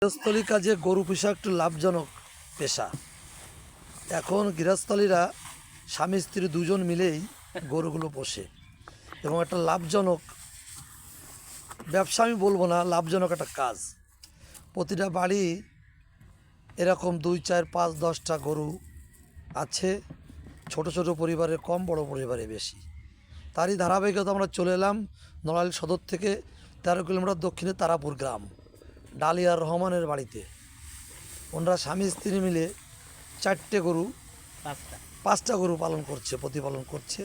গৃহস্থলী কাজে গরু পোষা একটু লাভজনক পেশা। এখন গৃহস্থলীরা স্বামী স্ত্রী দুজন মিলেই গরুগুলো পোষে এবং একটা লাভজনক ব্যবসা আমি বলবো না, লাভজনক একটা কাজ। প্রতিটা বাড়ি এরকম 2, 4, 5, 10টা গরু আছে, ছোট ছোট পরিবারে কম, বড় পরিবারে বেশি। তারই ধারাবাহিকতা আমরা চলে এলাম নড়াইল সদর থেকে 13 কিলোমিটার দক্ষিণে তারাপুর গ্রাম, ডালিয়ার রহমানের বাড়িতে। ওনারা স্বামী স্ত্রী মিলে 4টে গরু, 5টা গরু পালন করছে, প্রতিপালন করছে।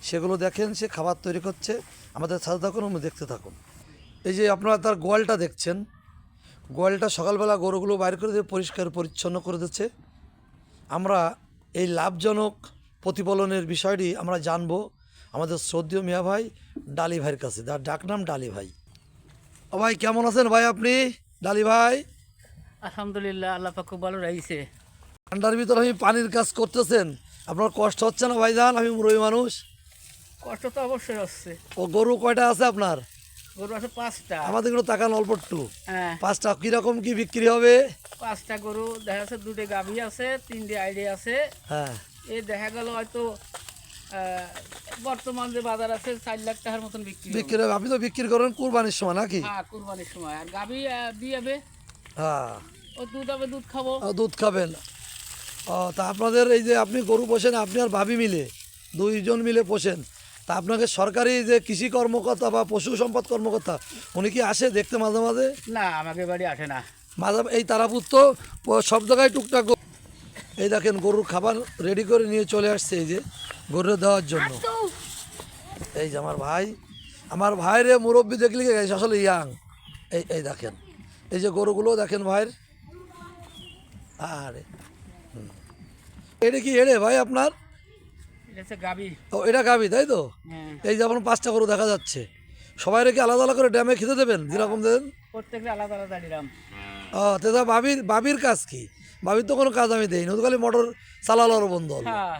সেগুলো দেখেন, সে খাবার তৈরি করছে। আমাদের সাথে থাকুন, আমি দেখতে থাকুন। এই যে আপনারা তার গোয়ালটা দেখছেন, গোয়ালটা সকালবেলা গরুগুলো বাইর করে দিয়ে পরিষ্কার পরিচ্ছন্ন করে দিচ্ছে। আমরা এই লাভজনক প্রতিপালনের বিষয়টি আমরা জানবো আমাদের শ্রদ্ধেয় মিয়া ভাই ডালি ভাইয়ের কাছে, যার ডাকনাম ডালি ভাই। ও ভাই, কেমন আছেন ভাই আপনি? ডালি ভাই, আলহামদুলিল্লাহ, আল্লাহ পাক খুব ভালো রাখছে। ঠান্ডার ভিতরে আমি পানির কাজ করতেছেন, আপনার কষ্ট হচ্ছে না ভাইজান? আমি মুরব্বী মানুষ, কষ্ট তো অবশ্যই হচ্ছে। ও গরু কয়টা আছে আপনার? গরু আছে 5টা। আমাদের কিন্তু টাকা অল্প একটু। হ্যাঁ, 5টা কীরকম কি বিক্রি হবে? 5টা গরু দেখা যাচ্ছে, 2টে গাভী আছে, 3টে আইডি আছে। হ্যাঁ, এই দেখা গেল হয়তো বর্তমান যে বাজার আছে 4 লাখ টাকার মতন বিক্রি হবে। বিক্রি হবে। আপনি তো বিক্রি করেন কুরবানির সময় নাকি? হ্যাঁ, কুরবানির সময়। আর গাভী বিয়াবে, হ্যাঁ, ও দুধ হবে, দুধ খাবো। দুধ খাবেন। ও, তা আপনাদের এই যে আপনি গরু পোষেন, আপনি আর ভাবি মিলে 2জন মিলে পোষেন, তা আপনাকে সরকারি যে কৃষি কর্মকর্তা বা পশু সম্পদ কর্মকর্তা উনি কি আসে দেখতে মাঝে মাঝে? না, আমাকে বাড়ি আসে না। মাঝে এই তারাপুর তো সব জায়গায় টুকটাক এই দেখেন গরুর খাবার রেডি করে নিয়ে চলে আসছে, এই যে গরুরে দেওয়ার জন্য। এই যে আমার ভাইরে মুরব্বী দেখলে আসলে ইয়াং। এই দেখেন, এই যে গরুগুলো দেখেন ভাইয়ের। আরে এটা কি এড়ে ভাই আপনার? এটা হচ্ছে গাভী। ও, এটা গাবি তাই তো? হ্যাঁ, এই যেমন 5টা গরু দেখা যাচ্ছে। সবাই রেখে আলাদা আলাদা করে ড্যামে খেতে দেবেন যেরকম দেন? প্রত্যেকটা আলাদা আলাদা দিলাম। ও, দাদা বাবির কাজ কি? বাবির তো কোনো কাজ আমি দেই না, খালি মোটর চালালো আর বন্ধ হলো। হ্যাঁ,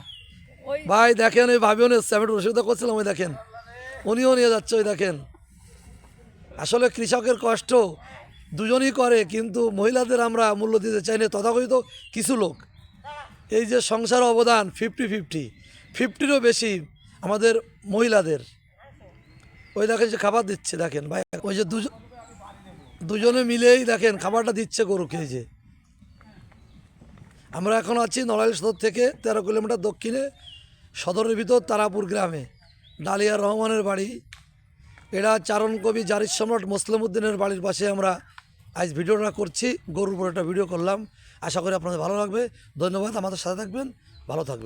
ওই ভাই দেখেন, ওই ভাবিও নিচ্ছে, আমি একটু অসুবিধা করছিলাম, ওই দেখেন উনিও নিয়ে যাচ্ছে, ওই দেখেন। আসলে কৃষকের কষ্ট দুজনই করে, কিন্তু মহিলাদের আমরা মূল্য দিতে চাই না। তথাকথিত কিছু লোক এই যে সংসার অবদান 50-50, 50-ও বেশি আমাদের মহিলাদের। ওই দেখেন যে খাবার দিচ্ছে, দেখেন ভাই, ওই যে দুজনে মিলেই দেখেন খাবারটা দিচ্ছে গরুকে। এই যে আমরা এখন আছি নড়াইল সদর থেকে 13 কিলোমিটার দক্ষিণে সদরের ভিতর তারাপুর গ্রামে, ডালিয়ার রহমানের বাড়ি। এরা চারণ কবি জারির সম্রাট মুসলিম উদ্দিনের বাড়ির পাশে আমরা আজ ভিডিওটা করছি। গরুর উপর একটা ভিডিও করলাম, আশা করি আপনাদের ভালো লাগবে। ধন্যবাদ, আমাদের সাথে থাকবেন, ভালো থাকবেন।